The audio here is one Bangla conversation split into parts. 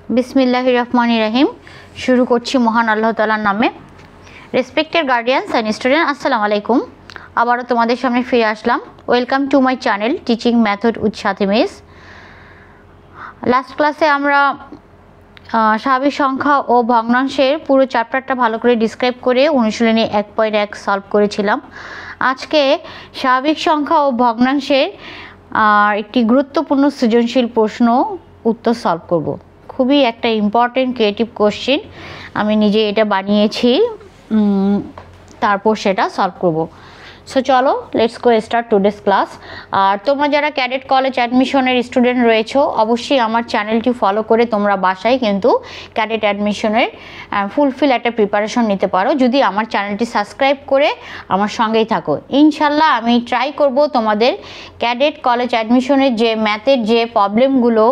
बिस्मिल्लाहिर रहमानिर रहीम। शुरू करছি মহান আল্লাহ তাআলার নামে। রেসপেক্টেড গার্ডিয়ানস এন্ড স্টুডেন্ট, আসসালামু আলাইকুম। আবারও তোমাদের সামনে ফিরে আসলাম। Welcome to my channel teaching method with Sathi miss. Last ক্লাসে আমরা স্বাভাবিক সংখ্যা ও ভগ্নাংশের পুরো চ্যাপ্টারটা ভালো করে ডিসক্রাইব করে অনুশীলনী 1.1 সলভ করেছিলাম। আজকে স্বাভাবিক সংখ্যা ও ভগ্নাংশের একটি গুরুত্বপূর্ণ সৃজনশীল প্রশ্ন উত্তর সলভ করব। খুবই একটা ইম্পর্টেন্ট ক্রিয়েটিভ কোশ্চেন, আমি নিজে এটা বানিয়েছি, তারপর সেটা সলভ করব। সো চলো let's go start today's class. আর তোমরা যারা ক্যাডেট কলেজ অ্যাডমিশনের স্টুডেন্ট রয়েছো, অবশ্যই আমার চ্যানেলটি ফলো করে তোমরা বাসায় কিন্তু ক্যাডেট অ্যাডমিশনের ফুলফিল একটা প্রিপারেশন নিতে পারো, যদি আমার চ্যানেলটি সাবস্ক্রাইব করে আমার সঙ্গেই থাকো। ইনশাল্লাহ আমি ট্রাই করব তোমাদের ক্যাডেট কলেজ অ্যাডমিশনের যে ম্যাথের যে প্রবলেমগুলো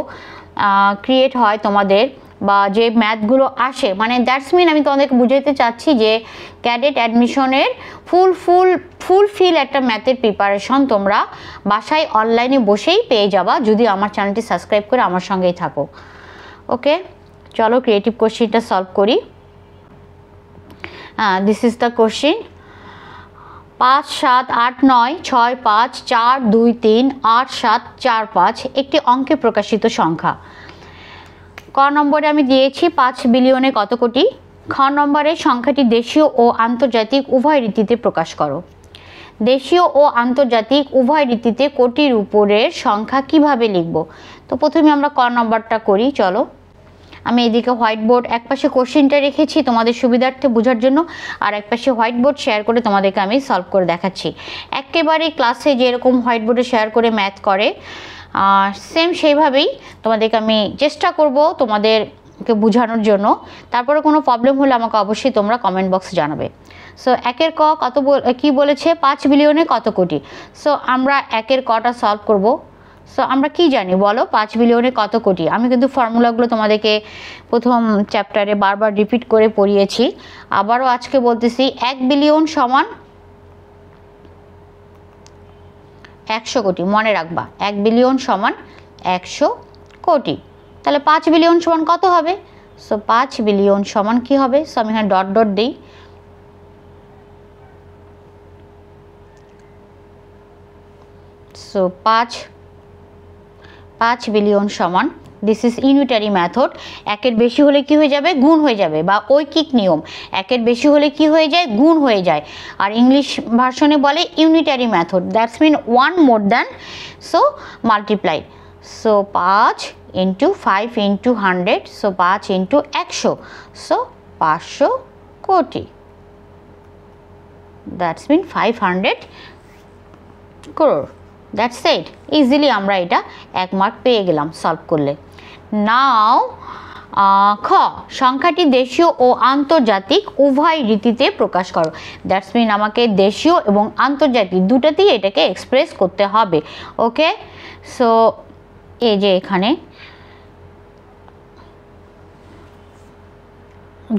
ক্রিয়েট হয় তোমাদের, বা যে ম্যাথগুলো আসে, মানে দ্যাটস মিন আমি তোমাদেরকে বুঝাতে চাচ্ছি যে ক্যাডেট অ্যাডমিশনের ফুলফিল একটা ম্যাথের প্রিপারেশন তোমরা বাসায় অনলাইনে বসেই পেয়ে যাবা, যদি আমার চ্যানেলটি সাবস্ক্রাইব করে আমার সঙ্গেই থাকো। ওকে, চলো ক্রিয়েটিভ কোশ্চেনটা সলভ করি। This is the question. 5, 7, 8, 9, 6, 5, 4, 2, 3, 8, 7, 4, 5 একটি অঙ্কে প্রকাশিত সংখ্যা। ক নম্বরে আমি দিয়েছি 5 বিলিয়নে কত কোটি। খ নম্বরে সংখ্যাটি দেশীয় ও আন্তর্জাতিক উভয় রীতিতে প্রকাশ করো। দেশীয় ও আন্তর্জাতিক উভয় রীতিতে কোটির উপরের সংখ্যা কিভাবে লিখব? তো প্রথমে আমরা ক নম্বরটা করি। চলো, আমি এদিকে হোয়াইট বোর্ড একপাশে কোশ্চেনটা রেখেছি তোমাদের সুবিধার্থে বোঝার জন্য, আর একপাশে হোয়াইট বোর্ড শেয়ার করে তোমাদেরকে আমি সলভ করে দেখাচ্ছি। একেবারে ক্লাসে যেরকম হোয়াইট বোর্ডে শেয়ার করে ম্যাথ করে সেম সেইভাবেই তোমাদেরকে আমি চেষ্টা করব তোমাদেরকে বোঝানোর জন্য। তারপরে কোনো প্রবলেম হলে আমাকে অবশ্যই তোমরা কমেন্ট বক্সে জানাবে। সো একের ক কত কি বলেছে? 5 বিলিয়নে কত কোটি। সো আমরা একের কটা সলভ করব। সো আমরা কি জানি বলো, 5 বিলিয়নে কত কোটি? আমি কিন্তু ফর্মুলাগুলো তোমাদেরকে প্রথম চ্যাপ্টারে বারবার রিপিট করে পড়িয়েছি, আবারও আজকে বলতেছি। 1 বিলিয়ন সমান 100 কোটি, মনে রাখবা 1 বিলিয়ন সমান 100 কোটি। তাহলে 5 বিলিয়ন সমান কত হবে? সো 5 বিলিয়ন সমান কি হবে? সো আমি এখানে ডট ডট দিই। সো 5 বিলিয়ন সমান, দিস ইজ ইউনিটারি মেথড। একের বেশি হলে কি হয়ে যাবে? গুণ হয়ে যাবে, বা ঐকিক নিয়ম। একের বেশি হলে কি হয়ে যায়? গুণ হয়ে যায়। আর ইংলিশ ভার্সনে বলে unitary method, that's mean 1 more than, so multiply. So 5 into 5 into 100, so 5 into 100, so 500 কোটি, that's mean 500 crore। That's it, easily আমরা এটা 1 মার্ক পেয়ে গেলাম সলভ করলে। নাও খ, সংখ্যাটি দেশীয় ও আন্তর্জাতিক উভয় রীতিতে প্রকাশ করো। দ্যাটস মিন আমাকে দেশীয় এবং আন্তর্জাতিক দুটাতেই এটাকে এক্সপ্রেস করতে হবে। ওকে, সো এই যে এখানে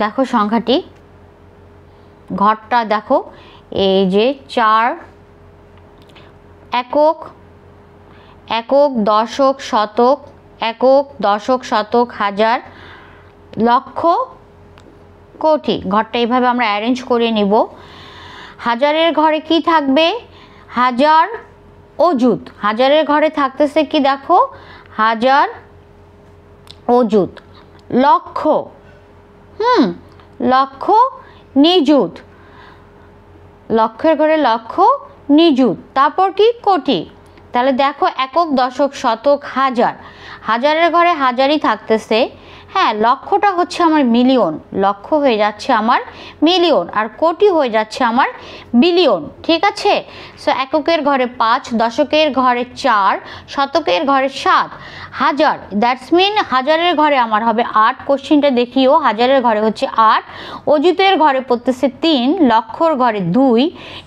দেখো সংখ্যাটি, ঘরটা দেখো, এই যে 4 একক, দশক, শতক, একক, দশক, শতক, হাজার, লক্ষ, কোটি। ঘরটা এইভাবে আমরা অ্যারেঞ্জ করে নিব। হাজারের ঘরে কি থাকবে? হাজার, অযুত। হাজারের ঘরে থাকতেছে কি দেখো? হাজার, অযুত। লক্ষ, লক্ষ, নিযুত। লক্ষের ঘরে লক্ষ, নিযুত। তারপর কি? কোটি। তাহলে দেখো একক, দশক, শতক, হাজার। হাজারের ঘরে হাজারই থাকতেছে। হ্যাঁ, লক্ষটা হচ্ছে আমার মিলিয়ন, লক্ষ হয়ে যাচ্ছে আমার মিলিয়ন, আর কোটি হয়ে যাচ্ছে আমার বিলিয়ন। ঠিক আছে? সো এককের ঘরে 5, দশকের ঘরে 4, শতকের ঘরে 7, হাজার, দ্যাটস মিন হাজারের ঘরে আমার হবে 8। কোশ্চিনটা দেখিও, হাজারের ঘরে হচ্ছে 8, অযুতের ঘরে পড়তেছে 3, লক্ষর ঘরে 2,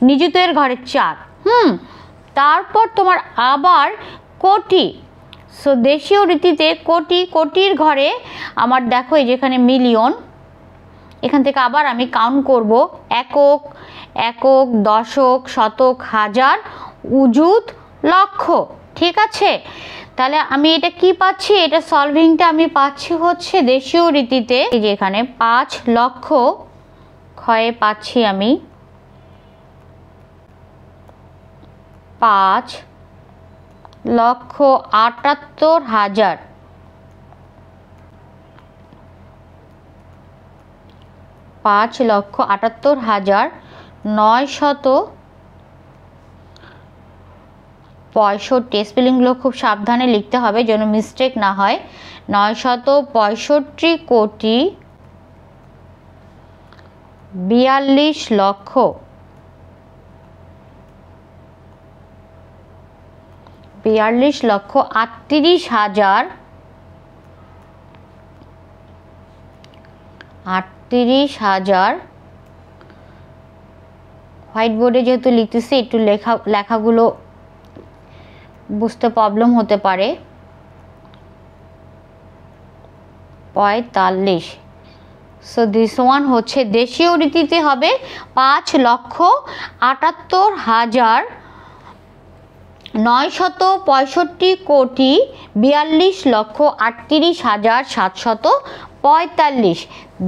নিযুতের ঘরে 4। তারপর তোমার আবার কোটি। সো দেশীয় রীতিতে কোটি, কোটির ঘরে আমার দেখো এই যেখানে মিলিয়ন, এখান থেকে আবার আমি কাউন্ট করব। একক, দশক, শতক, হাজার, অযুত, লক্ষ। ঠিক আছে? তাহলে আমি এটা কি পাচ্ছি, এটা সলভিংটা আমি পাচ্ছি হচ্ছে দেশীয় রীতিতে। এই যে এখানে 5 লক্ষ ক্ষয়ে পাচ্ছি আমি 5,78,000। 5,78,965। স্পেলিংগুলো খুব সাবধানে লিখতে হবে যেন মিস্টেক না হয়। 965 কোটি 42 লক্ষ 38,000 হোয়াইট বোর্ডে যেহেতু লিখতেছি একটু লেখাগুলো বুঝতে প্রবলেম হতে পারে। 45। সো দিস ওয়ান হচ্ছে দেশীয় রীতিতে হবে 5,68,965 কোটি 42,38,745।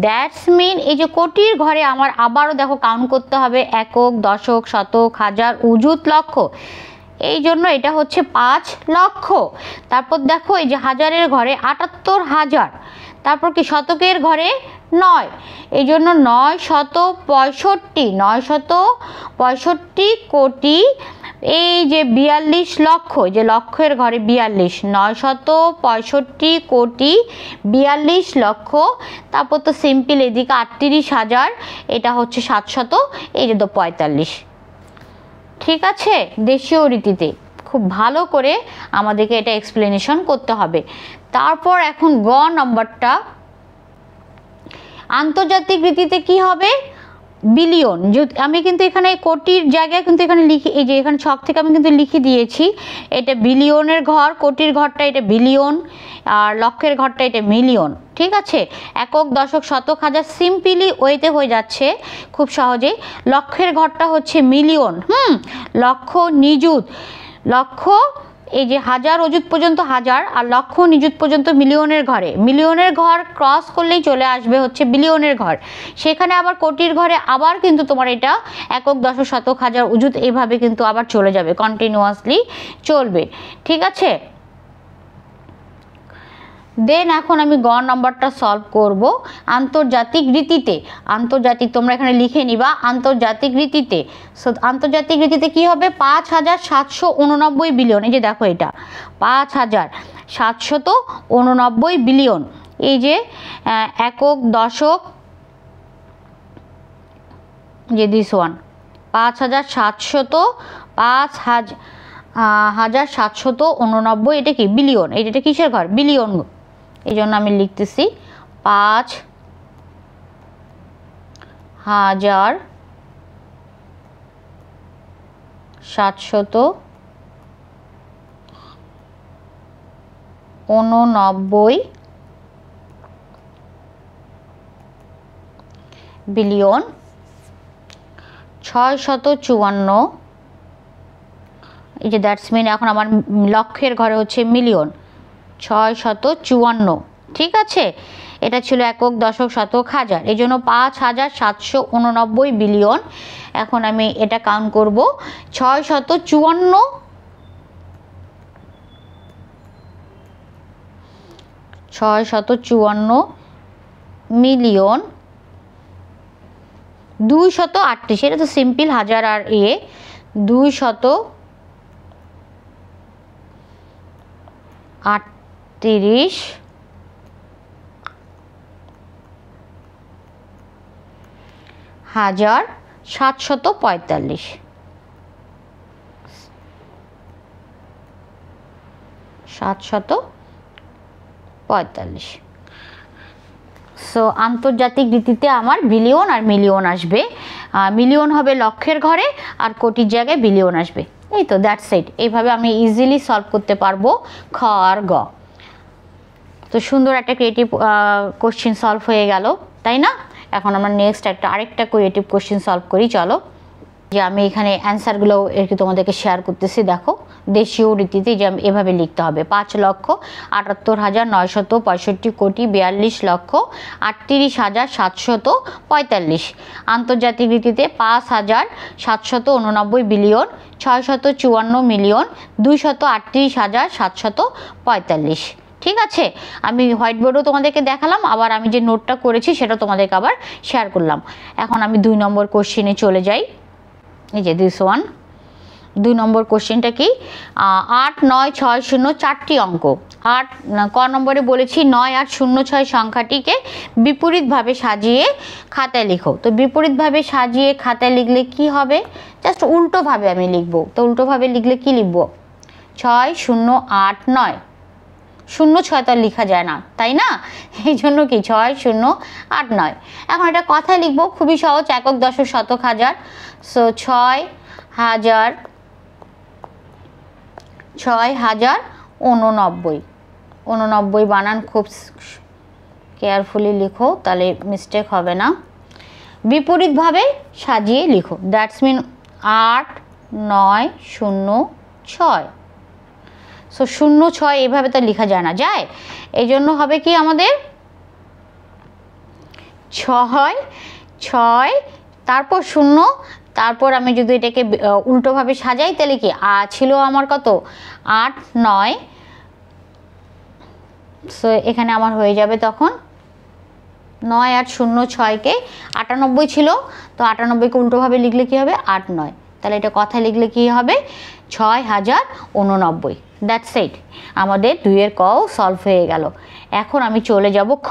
দ্যাটস মিন এই যে কোটির ঘরে আমার আবারও দেখো কাউন্ট করতে হবে একক, দশক, শতক, হাজার, অযুত, লক্ষ। এই জন্য এটা হচ্ছে 5 লক্ষ। তারপর দেখো এই যে হাজারের ঘরে 78,000, তারপর কি শতকের ঘরে 9, এই জন্য 965 কোটি এই যে 42 লক্ষ, যে লক্ষের ঘরে 42, 965 কোটি 42 লক্ষ। তারপর তো সিম্পল এদিকে 38,000, এটা হচ্ছে 700, এই যে 45। ঠিক আছে, দেশীয় রীতিতে খুব ভালো করে আমাদেরকে এটা এক্সপ্লেনেশন করতে হবে। তারপর এখন গ নম্বরটা, আন্তর্জাতিক রীতিতে কি হবে, বিলিয়ন। আমি কিন্তু এখানে কোটির জায়গায় কিন্তু এখানে লিখি, এই যে এখানে ছক থেকে আমি কিন্তু লিখে দিয়েছি এটা বিলিয়নের ঘর, কোটির ঘরটা এটা বিলিয়ন, আর লক্ষের ঘরটা এটা মিলিয়ন। ঠিক আছে, একক, দশক, শতক, হাজার সিম্পলি ওয়েতে হয়ে যাচ্ছে খুব সহজেই। লক্ষের ঘরটা হচ্ছে মিলিয়ন, লক্ষ, নিযুত, লক্ষ এই যে হাজার অযুত পর্যন্ত হাজার, আর লক্ষ নিযুত পর্যন্ত মিলিয়নের ঘরে। মিলিয়নের ঘর ক্রস করলেই চলে আসবে হচ্ছে বিলিয়নের ঘর। সেখানে আবার কোটির ঘরে আবার কিন্তু তোমার এটা একক, দশক, শতক, হাজার, অযুত এইভাবে কিন্তু আবার চলে যাবে, কন্টিনিউয়াসলি চলবে। ঠিক আছে, দেন এখন আমি গ নম্বরটা সলভ করব আন্তর্জাতিক রীতিতে। আন্তর্জাতিক তোমরা এখানে লিখে নিবা আন্তর্জাতিক রীতিতে। সো আন্তর্জাতিক রীতিতে কি হবে, 5,789 বিলিয়ন। এই যে দেখো এটা 5,789 বিলিয়ন। এই যে একক, দশক, যে দিস ওয়ান 5,789, এটা কি বিলিয়ন, এটা কিসের ঘর, বিলিয়ন। এই জন্য আমি লিখতেছি 5,789 বিলিয়ন 654। এই যে দ্যাটস মিন এখন আমার লক্ষের ঘরে হচ্ছে মিলিয়ন 654। ঠিক আছে, এটা ছিল একক, দশক, শতক, হাজার, এই জন্য 5,789 বিলিয়ন। এখন আমি এটা কাউন্ট করব 654 মিলিয়ন 238। এটা তো সিম্পল হাজার আর 238 হাজার 745। সো আন্তর্জাতিক রীতিতে আমার বিলিয়ন আর মিলিয়ন আসবে। মিলিয়ন হবে লক্ষের ঘরে আর কোটির জায়গায় বিলিয়ন আসবে। এই তো দ্যাটস ইট। এইভাবে আমি ইজিলি সলভ করতে পারবো খ আর গ। তো সুন্দর একটা ক্রিয়েটিভ কোশ্চেন সলভ হয়ে গেল, তাই না? এখন আমরা নেক্সট আরেকটা ক্রিয়েটিভ কোশ্চেন সলভ করি, চলো। যে আমি এখানে অ্যান্সারগুলো এর তোমাদেরকে শেয়ার করতেছি। দেখো দেশীয় রীতিতে যে এভাবে লিখতে হবে 5,78,965 কোটি 42,38,745। আন্তর্জাতিক রীতিতে 5,789 বিলিয়ন 654,238,745। ঠিক আছে, আমি হোয়াইট বোর্ডও তোমাদেরকে দেখালাম, আবার আমি যে নোটটা করেছি সেটা তোমাদেরকে আবার শেয়ার করলাম। এখন আমি 2 নম্বর কোশ্চেনে চলে যাই। এই যে দিস ওয়ান, 2 নম্বর কোশ্চেনটা কি, 8, 9, 6, 0 4টি অঙ্ক। 8 ক নম্বরে বলেছি 9, 8, 0, 6 সংখ্যাটিকে বিপরীতভাবে সাজিয়ে খাতায় লিখো। তো বিপরীতভাবে সাজিয়ে খাতায় লিখলে কি হবে, জাস্ট উল্টোভাবে আমি লিখব। তো উল্টোভাবে লিখলে কি লিখব, 6, 0, 8, 9, 0, 6 তো আর লেখা যায় না, তাই না? এই জন্য কি 6, 0, 8, 9। এখন এটা কথায় লিখবো, খুবই সহজ, একক দশক শতক হাজার। সো 6,089। 89 বানান খুব কেয়ারফুলি লিখো, তাহলে মিস্টেক হবে না। বিপরীতভাবে সাজিয়ে লিখো, দ্যাটস মিন 8, 9, 0, 6। সো 0, 6 এইভাবে তো লেখা যায় না, যায়? এই জন্য হবে কি আমাদের 6, 6 তারপর 0, তারপর আমি যদি এটাকে উল্টোভাবে সাজাই তাহলে কি ছিল আমার কত 8, 9। সো এখানে আমার হয়ে যাবে তখন 9, 8, 0, 6কে 98 ছিল, তো 98কে উল্টোভাবে লিখলে কি হবে 8, 9। তাহলে এটা কথায় লিখলে কি হবে 6,089। দ্যাটস ইট, আমাদের 2 এর ক সলভ হয়ে গেল। এখন আমি চলে যাব খ।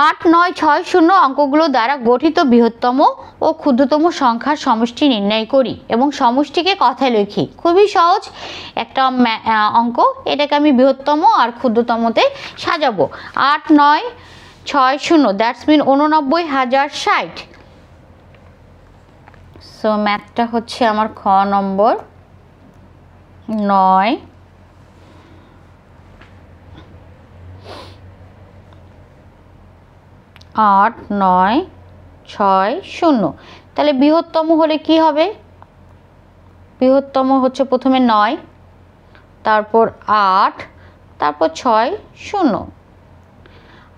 8, 9, 6, 0 অঙ্কগুলো দ্বারা গঠিত বৃহত্তম ও ক্ষুদ্রতম সংখ্যার সমষ্টি নির্ণয় করি এবং সমষ্টিকে কথায় লিখি। খুবই সহজ একটা অঙ্ক, এটাকে আমি বৃহত্তম আর ক্ষুদ্রতমতে সাজাবো। 8, 9, 6, 0 দ্যাটস মিন 89,060। সো ম্যাথটা হচ্ছে আমার খ নম্বর, 9, 8, 9, 6, 0। তাহলে বৃহত্তম হলে কি হবে, বৃহত্তম হচ্ছে প্রথমে 9, তারপর 8, তারপর 6, 0।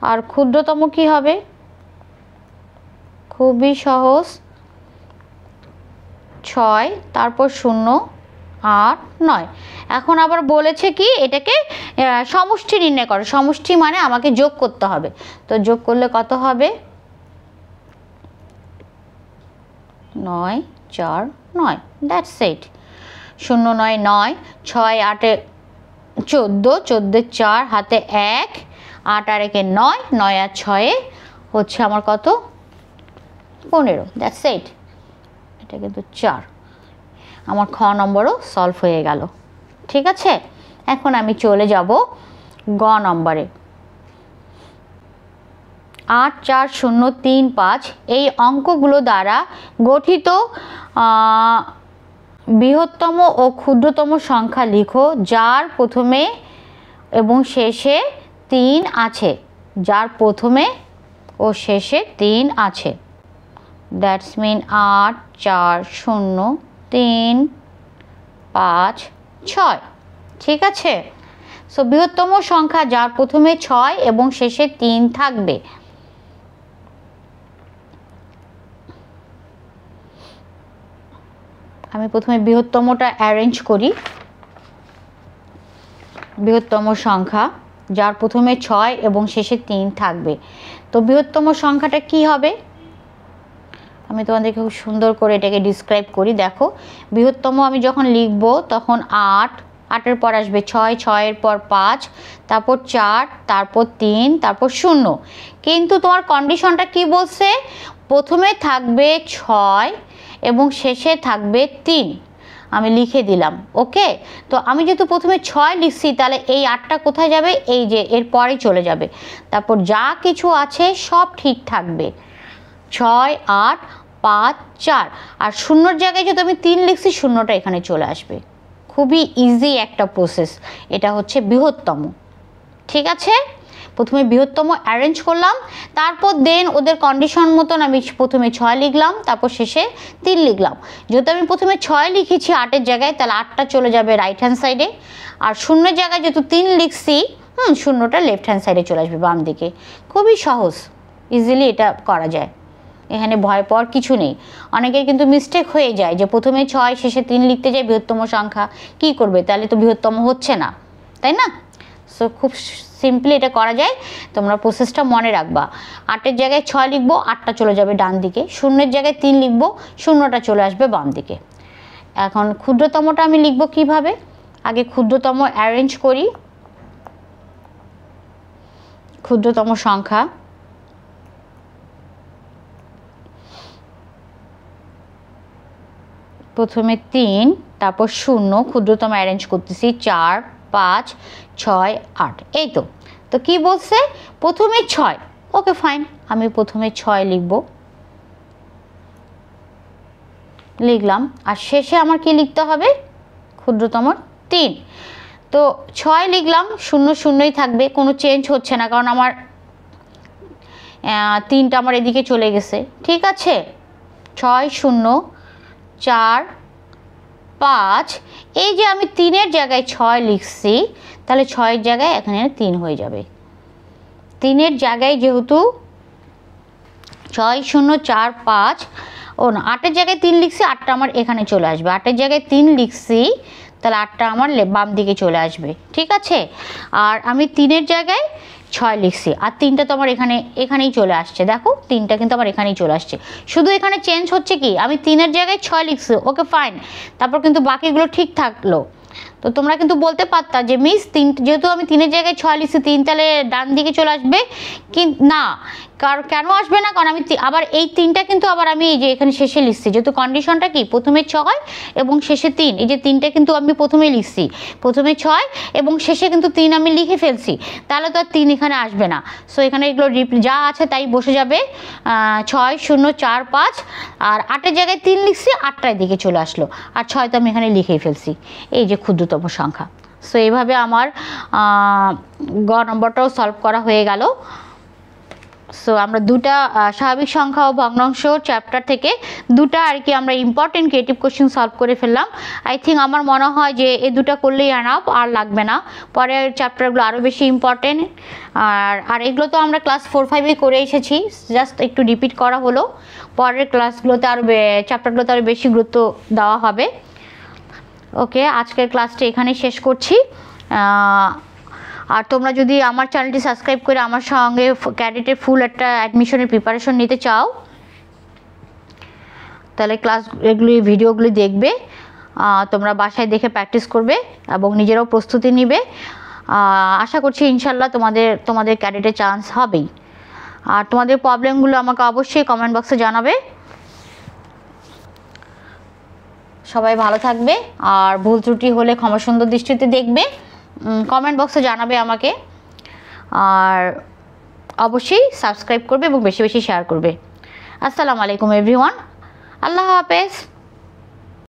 আর ক্ষুদ্রতম কি হবে, খুবই সহজ, 6, তারপর 0, 8, 9। এখন আবার বলেছে কি এটাকে সমষ্টি নির্ণয় করো। সমষ্টি মানে আমাকে যোগ করতে হবে, তো যোগ করলে কত হবে 9, 4, 9। That's it. 0, 9, 9, 6, 8, 14, 14, 4 হাতে 1, 8 আর 1 9, 9 আর 6 হচ্ছে আমার কত 15। দ্যাটস ইট, এটা কিন্তু 4। আমার খ নম্বরও সলভ হয়ে গেল। ঠিক আছে, এখন আমি চলে যাব গ নম্বরে। 8, 4, 0, 3, 5 এই অঙ্কগুলো দ্বারা গঠিত বৃহত্তম ও ক্ষুদ্রতম সংখ্যা লিখো যার প্রথমে এবং শেষে 3 আছে, যার প্রথমে ও শেষে 3 আছে। That's mean 8, 4, 0, 3, 5, 6। ঠিক আছে, সো বৃহত্তম সংখ্যা যার প্রথমে 6 এবং শেষে 3 থাকবে। আমি প্রথমে বৃহত্তমটা অ্যারেঞ্জ করি। বৃহত্তম সংখ্যা যার প্রথমে 6 এবং শেষে 3 থাকবে, তো বৃহত্তম সংখ্যাটা কি হবে, আমি তোমাদেরকে খুব সুন্দর করে এটাকে ডিসক্রাইব করি। দেখো বৃহত্তম আমি যখন লিখব তখন 8, 8-এর পর আসবে 6, 6-এর পর 5, তারপর 4, তারপর 3, তারপর 0। কিন্তু তোমার কন্ডিশনটা কি বলছে, প্রথমে থাকবে 6 এবং শেষে থাকবে 3। আমি লিখে দিলাম, ওকে। তো আমি যেহেতু প্রথমে 6 লিখছি, তাহলে এই 8টা কোথায় যাবে, এই যে এর পরে চলে যাবে। তারপর যা কিছু আছে সব ঠিক থাকবে, 6, 8, 5, 4। আর 0-র জায়গায় যদি আমি 3 লিখছি, 0টা এখানে চলে আসবে। খুবই ইজি একটা প্রসেস, এটা হচ্ছে বৃহত্তম। ঠিক আছে, প্রথমে বৃহত্তম অ্যারেঞ্জ করলাম, তারপর দেন ওদের কন্ডিশন মতন আমি প্রথমে 6 লিখলাম, তারপর শেষে 3 লিখলাম। যেহেতু আমি প্রথমে 6 লিখেছি 8-এর জায়গায়, তাহলে 8টা চলে যাবে রাইট হ্যান্ড সাইডে, আর শূন্যের জায়গায় যেহেতু 3 লিখছি, শূন্যটা লেফট হ্যান্ড সাইডে চলে আসবে বাম দিকে। খুবই সহজ, ইজিলি এটা করা যায়, এখানে ভয় পাওয়ার কিছু নেই। অনেকের কিন্তু মিস্টেক হয়ে যায় যে প্রথমে 6 শেষে 3 লিখতে যায় বৃহত্তম সংখ্যা, কি করবে তাহলে তো বৃহত্তম হচ্ছে না, তাই না? সো খুব সিম্পলি এটা করা যায়, তোমরা প্রসেসটা মনে রাখবা। 8-এর জায়গায় 6 লিখবো, 8টা চলে যাবে ডান দিকে, শূন্যের জায়গায় 3 লিখবো, শূন্যটা চলে আসবে বাম দিকে। এখন ক্ষুদ্রতমটা আমি লিখবো কিভাবে, আগে ক্ষুদ্রতম অ্যারেঞ্জ করি। ক্ষুদ্রতম সংখ্যা প্রথমে 3, তারপর 0, ক্ষুদ্রতম অ্যারেঞ্জ করতেছি 4, 5, 6, 8। এই তো কি বলছে প্রথমে 6, ওকে ফাইন, আমি প্রথমে 6 লিখলাম, আর শেষে আমার কি লিখতে হবে, ক্ষুদ্রতম 3। তো 6 লিখলাম, 0 0ই থাকবে, কোনো চেঞ্জ হচ্ছে না, কারণ আমার 3টা আমার এদিকে চলে গেছে, ঠিক আছে। 6 0 4 5, এই যে আমি 3-এর জায়গায় 6 লিখছি, তাহলে 6-এর জায়গায় এখানে 3 হয়ে যাবে। 3-এর জায়গায় যেহেতু 6 0 4 5, ও না 8-এর জায়গায় 3 লিখছি, 8টা আমার এখানে চলে আসবে। 8-এর জায়গায় 3 লিখছি, তাহলে 8টা আমার বাম দিকে চলে আসবে, ঠিক আছে। আর আমি 3-এর জায়গায় 6 লিখছি, আর 3টা তো আমার এখানেই চলে আসছে, দেখো 3টা কিন্তু আমার এখানেই চলে আসছে। শুধু এখানে চেঞ্জ হচ্ছে কি, আমি 3-এর জায়গায় 6 লিখছি, ওকে ফাইন, তারপর কিন্তু বাকিগুলো ঠিক থাকলো। তো তোমরা কিন্তু বলতে পারতা যে মিস যেহেতু আমি 3-এর জায়গায় 6 লিখছি, 3 তাহলে ডান দিকে চলে আসবে, কিন্তু না, কেন আসবে না, কারণ আমি আবার এই 3টা কিন্তু আবার আমি এই যে এখানে শেষে লিখছি, যেহেতু কন্ডিশনটা কি প্রথমে 6 এবং শেষে 3, এই যে 3টা কিন্তু আমি প্রথমে লিখছি, প্রথমে 6 এবং শেষে কিন্তু 3 আমি লিখে ফেলছি, তাহলে তো আর 3 এখানে আসবে না। সো এখানে এগুলো যা আছে তাই বসে যাবে, 6 0 4 5, আর 8-এর জায়গায় 3 লিখছি, 8টা এদিকে চলে আসলো, আর 6 তো আমি এখানে লিখেই ফেলছি, এই যে ক্ষুদ্রতম সংখ্যা। সো এইভাবে আমার গ নম্বরটাও সলভ করা হয়ে গেল। সো আমরা দুটা স্বাভাবিক সংখ্যা ও ভগ্নাংশ চ্যাপ্টার থেকে দুটা আর কি আমরা ইম্পর্টেন্ট ক্রিয়েটিভ কোশ্চেন সলভ করে ফেললাম। আই থিঙ্ক আমার মনে হয় যে এই দুটা করলেই এনাফ, আর লাগবে না, পরের চ্যাপ্টারগুলো আরও বেশি ইম্পর্টেন্ট। আর এগুলো তো আমরা ক্লাস 4-5-এ করে এসেছি, জাস্ট একটু রিপিট করা হলো, পরের ক্লাসগুলোতে আরও চ্যাপ্টারগুলোতে আরও বেশি গুরুত্ব দেওয়া হবে। ওকে, আজকের ক্লাসটা এখানেই শেষ করছি। আর তোমরা যদি আমার চ্যানেলটি সাবস্ক্রাইব করে আমার সঙ্গে ক্যাডেটের ফুল একটা অ্যাডমিশনের প্রিপারেশন নিতে চাও, তাহলে ক্লাসগুলি ভিডিওগুলি দেখবে, তোমরা বাসায় দেখে প্র্যাকটিস করবে এবং নিজেরাও প্রস্তুতি নিবে। আশা করছি ইনশাল্লাহ তোমাদের ক্যাডেটের চান্স হবেই। আর তোমাদের প্রবলেমগুলো আমাকে অবশ্যই কমেন্ট বক্সে জানাবে। সবাই ভালো থাকবে, আর ভুল ত্রুটি হলে ক্ষমা সুন্দর দৃষ্টিতে দেখবে, কমেন্ট বক্সে জানাবে আমাকে, আর অবশ্যই সাবস্ক্রাইব করবে এবং বেশি বেশি শেয়ার করবে। আসসালামু আলাইকুম এভরিওয়ান, আল্লাহ হাফেজ।